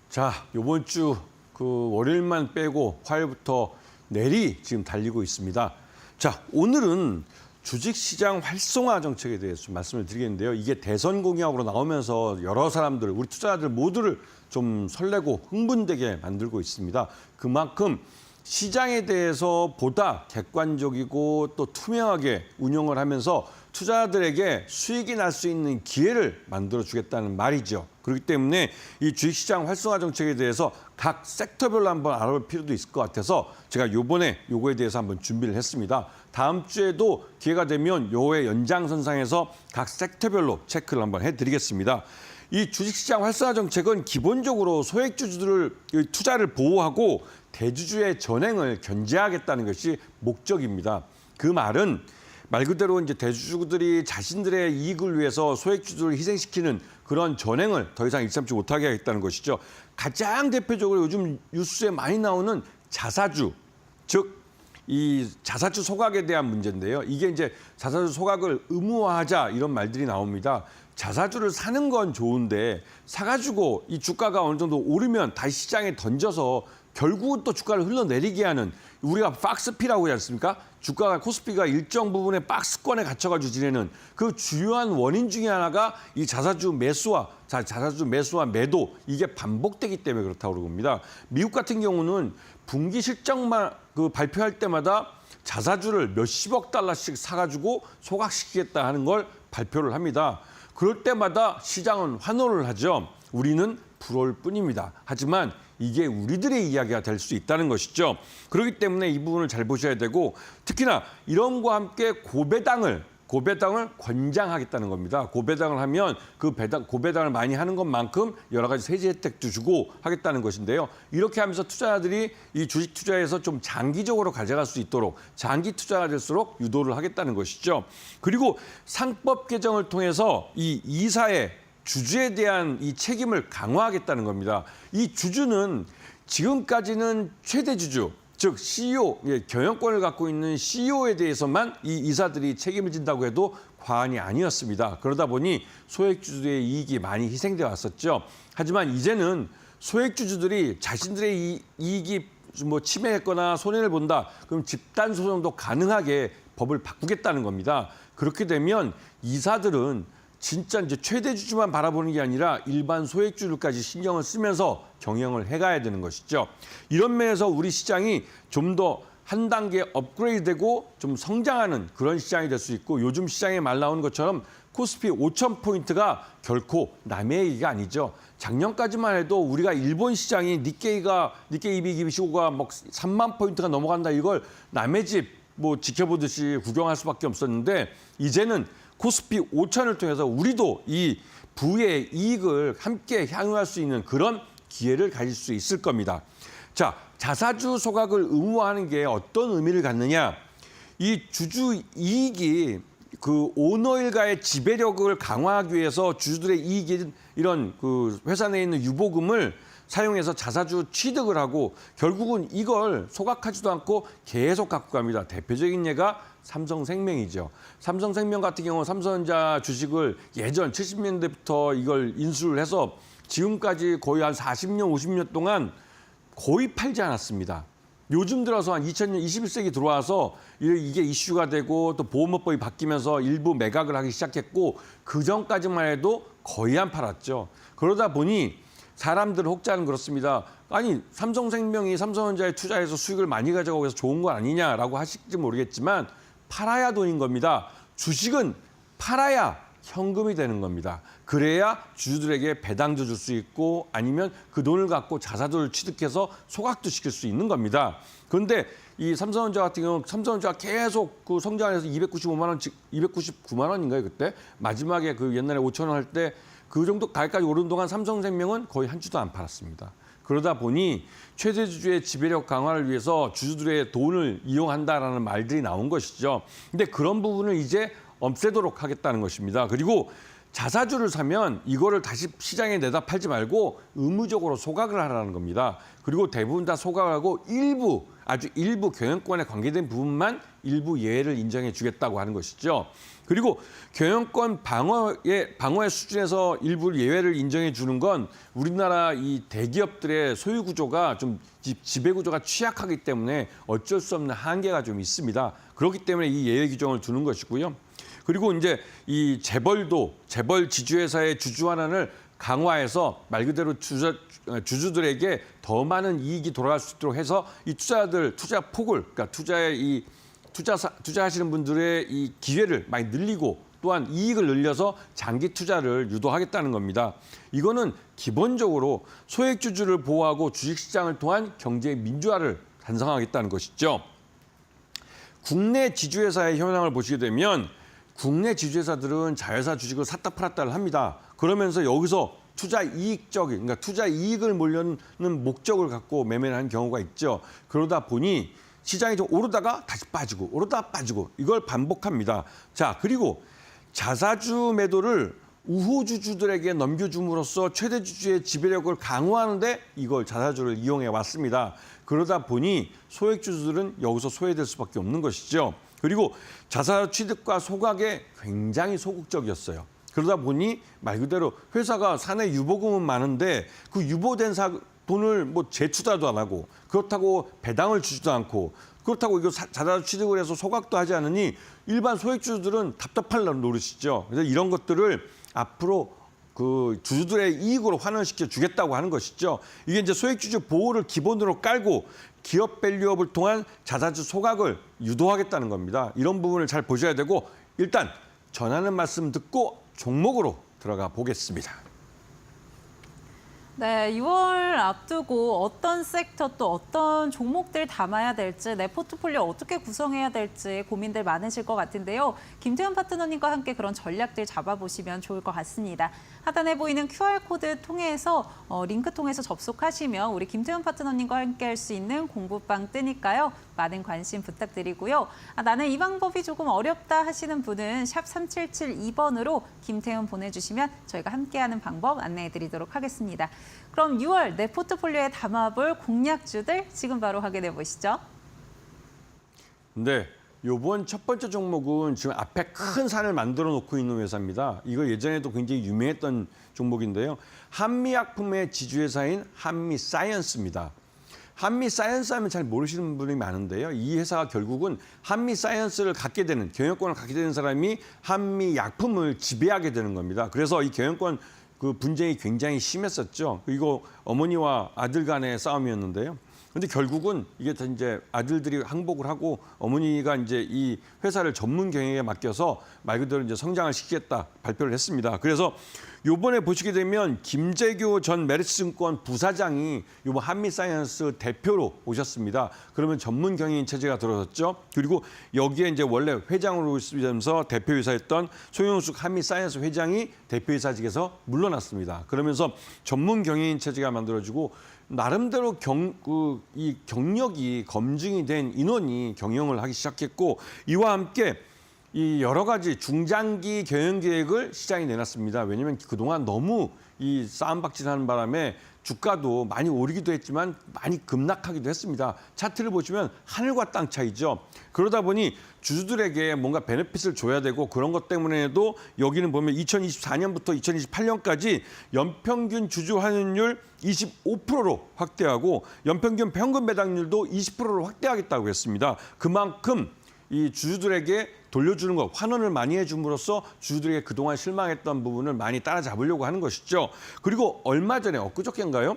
자, 요번 주 그 월요일만 빼고 화요일부터 내리 지금 달리고 있습니다. 자, 오늘은 주식시장 활성화 정책에 대해서 좀 말씀을 드리겠는데요. 이게 대선 공약으로 나오면서 여러 사람들, 우리 투자자들 모두를 좀 설레고 흥분되게 만들고 있습니다. 그만큼 시장에 대해서 보다 객관적이고 또 투명하게 운영을 하면서 투자자들에게 수익이 날 수 있는 기회를 만들어주겠다는 말이죠. 그렇기 때문에 이 주식시장 활성화 정책에 대해서 각 섹터별로 한번 알아볼 필요도 있을 것 같아서 제가 이번에 요거에 대해서 한번 준비를 했습니다. 다음 주에도 기회가 되면 요의 연장선상에서 각 섹터별로 체크를 한번 해드리겠습니다. 이 주식시장 활성화 정책은 기본적으로 소액주주들을 투자를 보호하고 대주주의 전횡을 견제하겠다는 것이 목적입니다. 그 말은 말 그대로 이제 대주주들이 자신들의 이익을 위해서 소액주주를 희생시키는 그런 전횡을 더 이상 일삼지 못하게 하겠다는 것이죠. 가장 대표적으로 요즘 뉴스에 많이 나오는 자사주, 즉 이 자사주 소각에 대한 문제인데요. 이게 이제 자사주 소각을 의무화하자 이런 말들이 나옵니다. 자사주를 사는 건 좋은데 사가지고 이 주가가 어느 정도 오르면 다시 시장에 던져서 결국은 또 주가를 흘러내리게 하는 우리가 박스피라고 하지 않습니까? 주가가 코스피가 일정 부분의 박스권에 갇혀가지고 지내는 그 주요한 원인 중에 하나가 이 자사주 매수와 매도 이게 반복되기 때문에 그렇다고 그럽니다. 미국 같은 경우는 분기 실적만 발표할 때마다 자사주를 몇십억 달러씩 사가지고 소각시키겠다 하는 걸 발표를 합니다. 그럴 때마다 시장은 환호를 하죠. 우리는 부러울 뿐입니다. 하지만 이게 우리들의 이야기가 될 수 있다는 것이죠. 그렇기 때문에 이 부분을 잘 보셔야 되고 특히나 이런과 함께 고배당을 권장하겠다는 겁니다. 고배당을 하면 그 고배당을 많이 하는 것만큼 여러 가지 세제 혜택도 주고 하겠다는 것인데요. 이렇게 하면서 투자자들이 이 주식 투자에서 좀 장기적으로 가져갈 수 있도록 장기 투자가 될수록 유도를 하겠다는 것이죠. 그리고 상법 개정을 통해서 이 이사의 주주에 대한 이 책임을 강화하겠다는 겁니다. 이 주주는 지금까지는 최대 주주, 즉 CEO, 경영권을 갖고 있는 CEO에 대해서만 이 이사들이 책임을 진다고 해도 과언이 아니었습니다. 그러다 보니 소액주주들의 이익이 많이 희생되어 왔었죠. 하지만 이제는 소액주주들이 자신들의 이익이 침해했거나 손해를 본다. 그럼 집단 소송도 가능하게 법을 바꾸겠다는 겁니다. 그렇게 되면 이사들은 진짜 이제 최대 주주만 바라보는 게 아니라 일반 소액주주까지 신경을 쓰면서 경영을 해가야 되는 것이죠. 이런 면에서 우리 시장이 좀 더 한 단계 업그레이드되고 좀 성장하는 그런 시장이 될 수 있고 요즘 시장에 말 나오는 것처럼 코스피 5,000포인트가 결코 남의 얘기가 아니죠. 작년까지만 해도 우리가 일본 시장이 니케이 225가 막 3만 포인트가 넘어간다 이걸 남의 집 지켜보듯이 구경할 수밖에 없었는데 이제는 코스피 5,000을 통해서 우리도 이 부의 이익을 함께 향유할 수 있는 그런 기회를 가질 수 있을 겁니다. 자, 자사주 소각을 의무화하는 게 어떤 의미를 갖느냐? 이 주주 이익이 그 오너 일가의 지배력을 강화하기 위해서 주주들의 이익인 이런 그 회사 내에 있는 유보금을 사용해서 자사주 취득을 하고 결국은 이걸 소각하지도 않고 계속 갖고 갑니다. 대표적인 예가 삼성생명이죠. 삼성생명 같은 경우 삼성전자 주식을 예전 70년대부터 이걸 인수를 해서 지금까지 거의 한 40년, 50년 동안 거의 팔지 않았습니다. 요즘 들어서 한 2000년, 21세기 들어와서 이게 이슈가 되고 또 보험업법이 바뀌면서 일부 매각을 하기 시작했고 그전까지만 해도 거의 안 팔았죠. 그러다 보니 사람들 혹자는 그렇습니다. 아니 삼성생명이 삼성전자에 투자해서 수익을 많이 가져가고 해서 좋은 거 아니냐라고 하실지 모르겠지만 팔아야 돈인 겁니다. 주식은 팔아야 현금이 되는 겁니다. 그래야 주주들에게 배당도 줄 수 있고 아니면 그 돈을 갖고 자사주를 취득해서 소각도 시킬 수 있는 겁니다. 그런데 이 삼성전자 같은 경우 삼성전자가 계속 그 성장해서 295만 원, 299만 원인가요 그때? 마지막에 그 옛날에 5,000원 할 때 그 정도 가격까지 오른 동안 삼성생명은 거의 한 주도 안 팔았습니다. 그러다 보니 최대 주주의 지배력 강화를 위해서 주주들의 돈을 이용한다라는 말들이 나온 것이죠. 근데 그런 부분을 이제 없애도록 하겠다는 것입니다. 그리고 자사주를 사면 이거를 다시 시장에 내다 팔지 말고 의무적으로 소각을 하라는 겁니다. 그리고 대부분 다 소각하고 일부 아주 일부 경영권에 관계된 부분만 일부 예외를 인정해 주겠다고 하는 것이죠. 그리고 경영권 방어의 수준에서 일부 예외를 인정해 주는 건 우리나라 이 대기업들의 소유 구조가 좀 지배 구조가 취약하기 때문에 어쩔 수 없는 한계가 좀 있습니다. 그렇기 때문에 이 예외 규정을 두는 것이고요. 그리고 이제 이 재벌 지주회사의 주주 환원을 강화해서 말 그대로 주주들에게 더 많은 이익이 돌아갈 수 있도록 해서 이 투자 폭을, 그러니까 투자하시는 분들의 이 기회를 많이 늘리고 또한 이익을 늘려서 장기 투자를 유도하겠다는 겁니다. 이거는 기본적으로 소액주주를 보호하고 주식시장을 통한 경제 민주화를 달성하겠다는 것이죠. 국내 지주회사의 현황을 보시게 되면 국내 지주회사들은 자회사 주식을 샀다 팔았다를 합니다. 그러면서 여기서 투자 이익을 몰려는 목적을 갖고 매매를 하는 경우가 있죠. 그러다 보니 시장이 좀 오르다가 다시 빠지고 오르다가 빠지고 이걸 반복합니다. 자, 그리고 자사주 매도를 우호주주들에게 넘겨줌으로써 최대 주주의 지배력을 강화하는데 이걸 자사주를 이용해 왔습니다. 그러다 보니 소액주주들은 여기서 소외될 수밖에 없는 것이죠. 그리고 자사 취득과 소각에 굉장히 소극적이었어요. 그러다 보니 말 그대로 회사가 사내 유보금은 많은데 그 유보된 돈을 뭐 재투자도 안 하고 그렇다고 배당을 주지도 않고 그렇다고 이거 자사 취득을 해서 소각도 하지 않으니 일반 소액주주들은 답답할 노릇이죠. 그래서 이런 것들을 앞으로 그 주주들의 이익으로 환원시켜 주겠다고 하는 것이죠. 이게 이제 소액주주 보호를 기본으로 깔고 기업 밸류업을 통한 자사주 소각을 유도하겠다는 겁니다. 이런 부분을 잘 보셔야 되고 일단 전하는 말씀 듣고 종목으로 들어가 보겠습니다. 네, 6월 앞두고 어떤 섹터 또 어떤 종목들 담아야 될지 내 포트폴리오 어떻게 구성해야 될지 고민들 많으실 것 같은데요. 김태현 파트너님과 함께 그런 전략들 잡아보시면 좋을 것 같습니다. 하단에 보이는 QR코드 통해서 링크 통해서 접속하시면 우리 김태현 파트너님과 함께 할 수 있는 공부방 뜨니까요. 많은 관심 부탁드리고요. 나는 이 방법이 조금 어렵다 하시는 분은 샵 3772번으로 김태현 보내주시면 저희가 함께하는 방법 안내해드리도록 하겠습니다. 그럼 6월 내 포트폴리오에 담아볼 공략주들 지금 바로 확인해 보시죠. 네, 이번 첫 번째 종목은 지금 앞에 큰 산을 만들어 놓고 있는 회사입니다. 이거 예전에도 굉장히 유명했던 종목인데요. 한미약품의 지주회사인 한미사이언스입니다. 한미사이언스 하면 잘 모르시는 분이 많은데요. 이 회사가 결국은 한미사이언스를 갖게 되는, 경영권을 갖게 되는 사람이 한미약품을 지배하게 되는 겁니다. 그래서 이 경영권 그 분쟁이 굉장히 심했었죠. 이거 어머니와 아들 간의 싸움이었는데요. 근데 결국은 이게 다 이제 아들들이 항복을 하고 어머니가 이제 이 회사를 전문 경영에 맡겨서 말 그대로 이제 성장을 시키겠다 발표를 했습니다. 그래서 요번에 보시게 되면 김재규 전 메리츠증권 부사장이 요번 한미사이언스 대표로 오셨습니다. 그러면 전문 경영인 체제가 들어섰죠. 그리고 여기에 이제 원래 회장으로 있으면서 대표이사였던 송영숙 한미사이언스 회장이 대표이사직에서 물러났습니다. 그러면서 전문 경영인 체제가 만들어지고 나름대로 이 경력이 검증이 된 인원이 경영을 하기 시작했고 이와 함께 이 여러 가지 중장기 경영 계획을 시장에 내놨습니다. 왜냐하면 그동안 너무 이 싸움박질하는 바람에 주가도 많이 오르기도 했지만 많이 급락하기도 했습니다. 차트를 보시면 하늘과 땅 차이죠. 그러다 보니 주주들에게 뭔가 베네핏을 줘야 되고 그런 것 때문에도 여기는 보면 2024년부터 2028년까지 연평균 주주 환원율 25%로 확대하고 연평균 평균 배당률도 20%로 확대하겠다고 했습니다. 그만큼 이 주주들에게 돌려주는 것, 환원을 많이 해줌으로써 주주들에게 그동안 실망했던 부분을 많이 따라잡으려고 하는 것이죠. 그리고 얼마 전에 엊그저께인가요?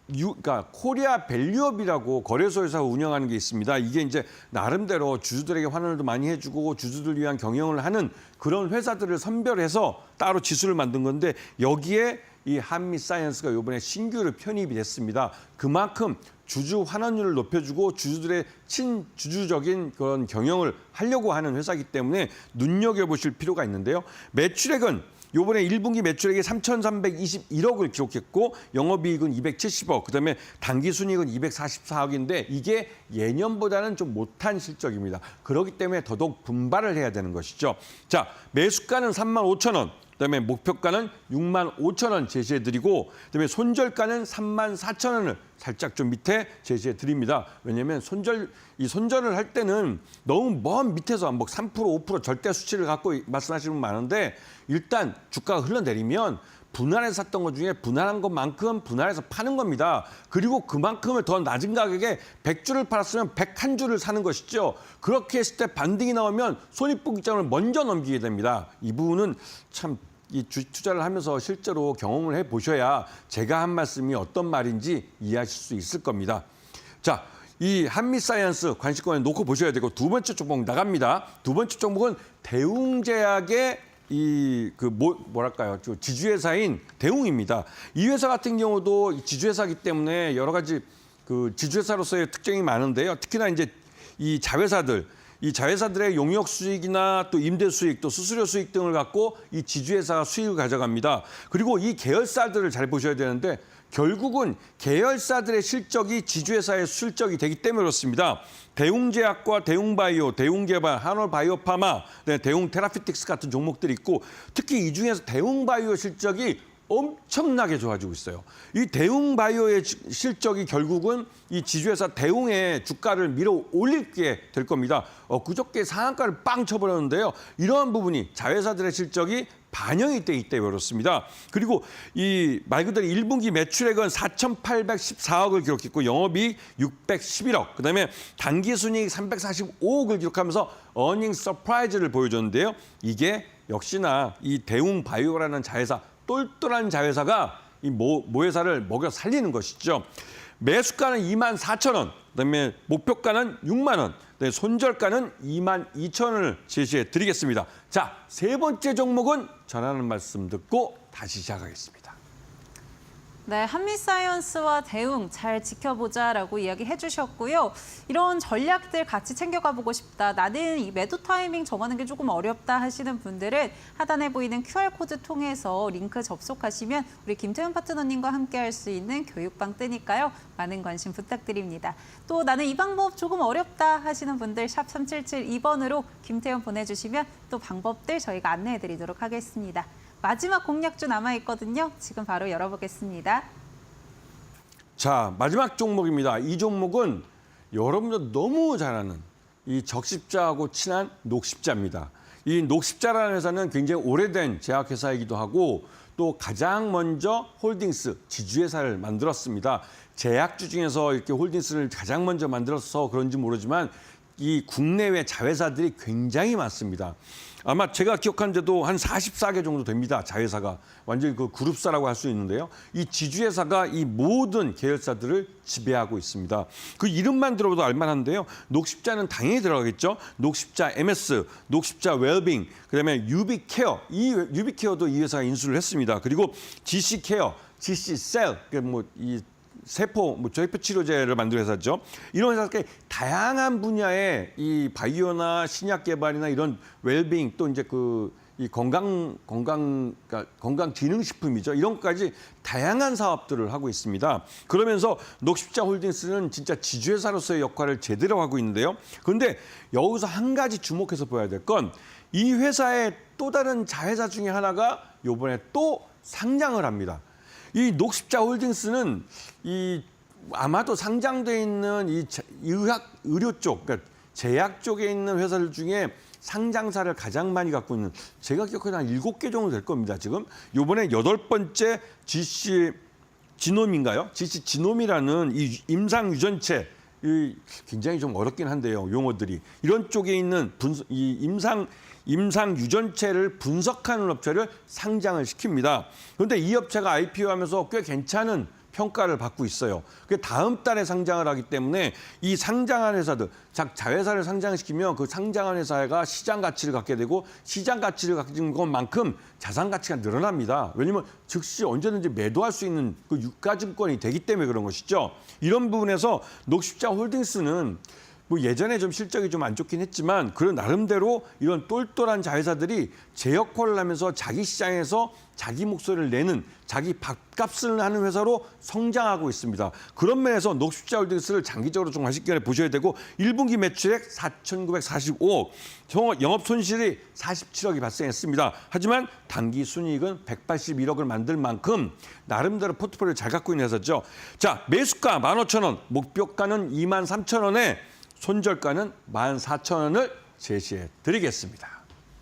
그러니까 코리아 밸류업이라고 거래소에서 운영하는 게 있습니다. 이게 이제 나름대로 주주들에게 환원도 많이 해주고 주주들 위한 경영을 하는 그런 회사들을 선별해서 따로 지수를 만든 건데 여기에 이 한미사이언스가 이번에 신규로 편입이 됐습니다. 그만큼 주주 환원율을 높여주고 주주들의 친주주적인 그런 경영을 하려고 하는 회사이기 때문에 눈여겨보실 필요가 있는데요. 매출액은 이번에 1분기 매출액이 3,321억을 기록했고 영업이익은 270억, 그다음에 당기순이익은 244억인데 이게 예년보다는 좀 못한 실적입니다. 그렇기 때문에 더더욱 분발을 해야 되는 것이죠. 자, 매수가는 35,000원. 그다음에 목표가는 6만 5천 원 제시해드리고 그다음에 손절가는 3만 4천 원을 살짝 좀 밑에 제시해드립니다. 왜냐하면 손절을 할 때는 너무 먼 밑에서 뭐 3%, 5% 절대 수치를 갖고 말씀하시는 분 많은데 일단 주가가 흘러내리면 분할해서 샀던 것 중에 분할한 것만큼 분할해서 파는 겁니다. 그리고 그만큼을 더 낮은 가격에 100주를 팔았으면 101주를 사는 것이죠. 그렇게 했을 때 반등이 나오면 손익분기점을 먼저 넘기게 됩니다. 이 부분은 참 이 주식 투자를 하면서 실제로 경험을 해보셔야 제가 한 말씀이 어떤 말인지 이해하실 수 있을 겁니다. 자, 이 한미사이언스 관심권에 놓고 보셔야 되고 두 번째 종목 나갑니다. 두 번째 종목은 대웅제약의 뭐랄까요, 지주회사인 대웅입니다. 이 회사 같은 경우도 지주회사이기 때문에 여러 가지 그 지주회사로서의 특징이 많은데요. 특히나 이제 이 자회사들의 용역 수익이나 또 임대 수익, 또 수수료 수익 등을 갖고 이 지주회사가 수익을 가져갑니다. 그리고 이 계열사들을 잘 보셔야 되는데 결국은 계열사들의 실적이 지주회사의 실적이 되기 때문에 그렇습니다. 대웅제약과 대웅바이오, 대웅개발, 한올바이오파마, 대웅테라피틱스 같은 종목들이 있고 특히 이 중에서 대웅바이오 실적이 엄청나게 좋아지고 있어요. 이 대웅바이오의 실적이 결국은 이 지주회사 대웅의 주가를 밀어 올리게 될 겁니다. 그저께 상한가를 빵 쳐버렸는데요. 이러한 부분이 자회사들의 실적이 반영이 돼 있대 그렇습니다. 그리고 이 말 그대로 1분기 매출액은 4,814억을 기록했고 영업이익 611억, 그다음에 당기순이익 345억을 기록하면서 어닝 서프라이즈를 보여줬는데요. 이게 역시나 이 대웅바이오라는 자회사, 똘똘한 자회사가 이 모회사를 먹여 살리는 것이죠. 매수가는 2만 4천 원, 그다음에 목표가는 6만 원, 손절가는 2만 2천 원을 제시해 드리겠습니다. 자, 세 번째 종목은 전하는 말씀 듣고 다시 시작하겠습니다. 네, 한미사이언스와 대웅 잘 지켜보자라고 이야기해 주셨고요. 이런 전략들 같이 챙겨가 보고 싶다. 나는 이 매도 타이밍 정하는 게 조금 어렵다 하시는 분들은 하단에 보이는 QR코드 통해서 링크 접속하시면 우리 김태훈 파트너님과 함께 할 수 있는 교육방 뜨니까요. 많은 관심 부탁드립니다. 또 나는 이 방법 조금 어렵다 하시는 분들 샵 3772번으로 김태훈 보내주시면 또 방법들 저희가 안내해 드리도록 하겠습니다. 마지막 공략주 남아있거든요. 지금 바로 열어보겠습니다. 자, 마지막 종목입니다. 이 종목은 여러분들 너무 잘 아는 이 적십자하고 친한 녹십자입니다. 이 녹십자라는 회사는 굉장히 오래된 제약회사이기도 하고 또 가장 먼저 홀딩스, 지주회사를 만들었습니다. 제약주 중에서 이렇게 홀딩스를 가장 먼저 만들어서 그런지 모르지만 이 국내외 자회사들이 굉장히 많습니다. 아마 제가 기억한 데도 한 44개 정도 됩니다. 자회사가. 완전히 그 그룹사라고 할 수 있는데요. 이 지주회사가 이 모든 계열사들을 지배하고 있습니다. 그 이름만 들어봐도 알만한데요. 녹십자는 당연히 들어가겠죠. 녹십자 MS, 녹십자 웰빙, 그다음에 유비케어. 이 유비케어도 이 회사가 인수를 했습니다. 그리고 GC케어, GC셀, 이 세포 치료제를 만드는 회사죠. 이런 회사가 다양한 분야의 이 바이오나 신약 개발이나 이런 웰빙 또 이제 이 건강 기능식품이죠. 이런 것까지 다양한 사업들을 하고 있습니다. 그러면서 녹십자 홀딩스는 진짜 지주회사로서의 역할을 제대로 하고 있는데요. 그런데 여기서 한 가지 주목해서 봐야 될 건 이 회사의 또 다른 자회사 중에 하나가 이번에 또 상장을 합니다. 이 녹십자 홀딩스는 아마도 상장돼 있는 이 의료 쪽, 그러니까 제약 쪽에 있는 회사들 중에 상장사를 가장 많이 갖고 있는, 제가 기억하는 한 7개 정도 될 겁니다. 지금 이번에 8번째 GC 지놈인가요? GC 지놈이라는 이 임상 유전체, 굉장히 좀 어렵긴 한데요, 용어들이. 이런 쪽에 있는 이 임상 유전체를 분석하는 업체를 상장을 시킵니다. 그런데 이 업체가 IPO하면서 꽤 괜찮은 평가를 받고 있어요. 그 다음 달에 상장을 하기 때문에 이 상장한 회사들, 자회사를 상장시키면 그 상장한 회사가 시장 가치를 갖게 되고 시장 가치를 가진 것만큼 자산 가치가 늘어납니다. 왜냐하면 즉시 언제든지 매도할 수 있는 그 유가증권이 되기 때문에 그런 것이죠. 이런 부분에서 녹십자 홀딩스는 뭐 예전에 좀 실적이 좀 안 좋긴 했지만 그런 나름대로 이런 똘똘한 자회사들이 제 역할을 하면서 자기 시장에서 자기 목소리를 내는 자기 밥값을 하는 회사로 성장하고 있습니다. 그런 면에서 녹십자홀딩스를 장기적으로 좀 관심있게 보셔야 되고 1분기 매출액 4,945억, 영업 손실이 47억이 발생했습니다. 하지만 단기 순이익은 181억을 만들 만큼 나름대로 포트폴리오를 잘 갖고 있는 회사죠. 자, 매수가 15,000원, 목표가는 23,000원에 손절가는 14,000원을 제시해 드리겠습니다.